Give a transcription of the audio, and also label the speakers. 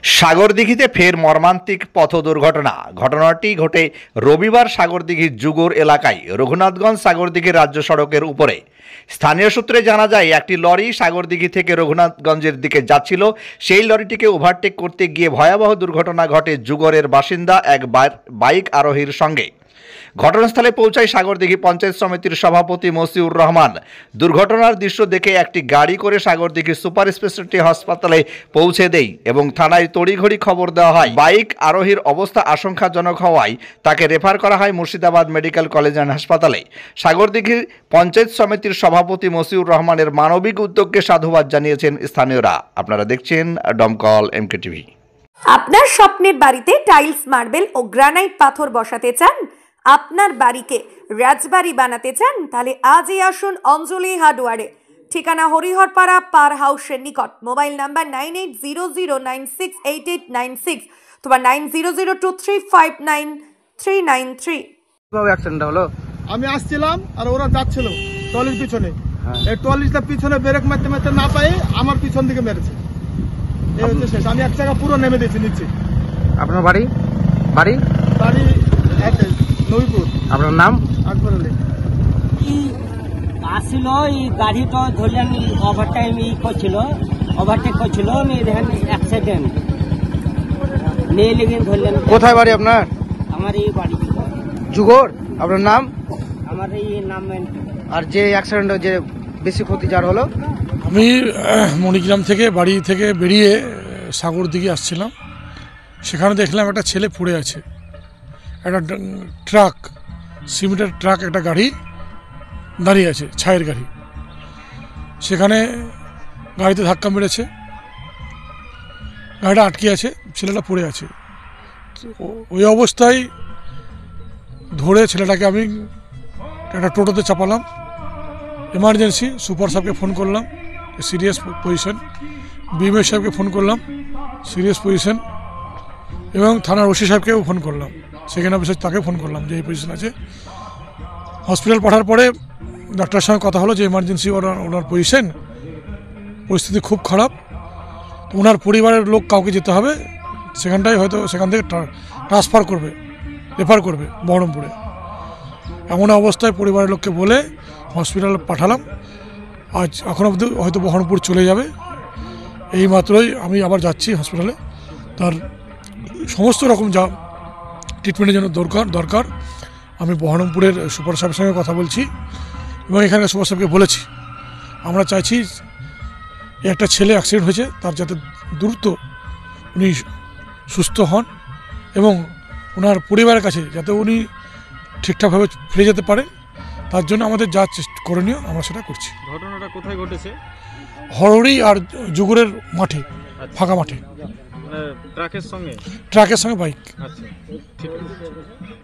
Speaker 1: সাগরদিঘিতে ফের মর্মান্তিক পথ দুর্ঘটনা। ঘটনাটি ঘটে রবিবার সাগরদিঘির যুগর এলাকায় রঘুনাথগঞ্জ সাগরদিঘি রাজ্য সড়কের উপরে। স্থানীয় সূত্রে জানা যায়, একটি লরি সাগরদিঘি থেকে রঘুনাথগঞ্জের দিকে যাচ্ছিল। সেই লরিটিকে ওভারটেক করতে গিয়ে ভয়াবহ দুর্ঘটনা ঘটে যুগরের বাসিন্দা এক বাইক আরোহীর সঙ্গে। ঘটনাস্থলে পৌঁছায় সাগরদিঘি পঞ্চায়েত সমিতির সভাপতি মসিউর রহমান। দুর্ঘটনার দৃশ্য দেখে একটি গাড়ি করে সাগরদিঘি সুপার স্পেশালিটি হাসপাতালে পৌঁছে দেয় এবং থানায় তড়িঘড়ি খবর দেওয়া হয়। বাইক আরোহীর অবস্থা আশঙ্কাজনক হওয়ায় তাকে রেফার করা হয় মুর্শিদাবাদ মেডিকেল কলেজ অ্যান্ড হাসপাতালে। সাগরদিঘি পঞ্চায়েত সমিতির সভাপতি মসিউর রহমানের মানবিক উদ্যোগকে সাধুবাদ জানিয়েছেন স্থানীয়রা। আপনারা দেখছেন ডমকল এমকে টিভি।
Speaker 2: আপনার স্বপ্নের বাড়িতে টাইলস, মার্বেল ও গ্রানাইট পাথর বসাতে চান, আপনার বাড়িকে রাজবাড়ি বানাতে চান, তাহলে আজই আসুন অঞ্জলি হার্ডওয়ারে। ঠিকানা হরিহরপাড়া পার হাউসের নিকট। মোবাইল নাম্বার 9800968896 অথবা 9002359393।
Speaker 3: অ্যাক্সিডেন্ট হলো, আমি আসছিলাম আর ওরা যাচ্ছিল ট্রলির পিছনে। এই ট্রলিটা পিছনে ব্রেক মারতে মারতে না পাই আমার পিছন দিকে মেরেছে। এই হচ্ছে শেষ। আমি এক জায়গা পুরো নেমে দিয়েছি নিচে।
Speaker 4: আপনার বাড়ি বাড়ি
Speaker 3: বাড়ি নবীপুর।
Speaker 4: আপনার নাম?
Speaker 3: আকবর আলী।
Speaker 5: আসছিল এই গাড়িটা ধরলেন, ওভারটেক করছিল, দেখেন অ্যাক্সিডেন্ট নিয়ে লেগে ধরলেন।
Speaker 4: কোথায় বাড়ি আপনার?
Speaker 5: আমার এই বাড়ি
Speaker 4: যুগর। আপনার নাম?
Speaker 5: আমার এই নাম।
Speaker 4: আর যে অ্যাক্সিডেন্ট যে বেশি ক্ষতি যার হলো?
Speaker 6: আমি মণিগ্রাম থেকে বাড়ি থেকে বেরিয়ে সাগরদিঘি আসছিলাম। সেখানে দেখলাম একটা ছেলে পড়ে আছে। একটা ট্রাক, সিমেন্টের ট্রাক, একটা গাড়ি দাঁড়িয়ে আছে, ছায়ের গাড়ি। সেখানে গাড়িতে ধাক্কা মেরেছে, গাড়িটা আটকে আছে, ছেলেটা পড়ে আছে। ওই অবস্থায় ধরে ছেলেটাকে আমি একটা টোটোতে চাপালাম। এমার্জেন্সি সুপার সাহেবকে ফোন করলাম, সিরিয়াস পজিশন। বিএমএস সাহেবকে ফোন করলাম, সিরিয়াস পজিশন। এবং থানার ওসি সাহেবকেও ফোন করলাম, সেকেন্ড অফিসার, তাকে ফোন করলাম যে এই পজিশন আছে। হসপিটাল পাঠার পরে ডাক্তারের সঙ্গে কথা হলো যে এমার্জেন্সি ওনার পরিস্থিতি খুব খারাপ। তো ওনার পরিবারের লোক কাউকে যেতে হবে, সেখানটায় হয়তো সেখান থেকে রেফার করবে বহরমপুরে। এমন অবস্থায় পরিবারের লোককে বলে হসপিটালে পাঠালাম। আজ এখন অবধি হয়তো বহরমপুর চলে যাবে। এই মাত্রই আমি আবার যাচ্ছি হসপিটালে। তার সমস্ত রকম যা ট্রিটমেন্টের জন্য দরকার আমি বহরমপুরের সুপার সাহেবের সঙ্গে কথা বলছি এবং এখানে সুপার সাহেবকে বলেছি আমরা চাইছি একটা ছেলে অ্যাক্সিডেন্ট হয়েছে, তার যাতে দ্রুত উনি সুস্থ হন এবং ওনার পরিবারের কাছে যাতে উনি ঠিকঠাকভাবে ফিরে যেতে পারে, তার জন্য আমাদের যা করণীয় আমরা সেটা করছি।
Speaker 7: ঘটনাটা কোথায় ঘটেছে?
Speaker 6: হরড়ি আর যুগরের মাঠে, ফাঁকা মাঠে।
Speaker 7: ট্রাকের সঙ্গে
Speaker 6: বাইক।
Speaker 7: আচ্ছা, ঠিক আছে।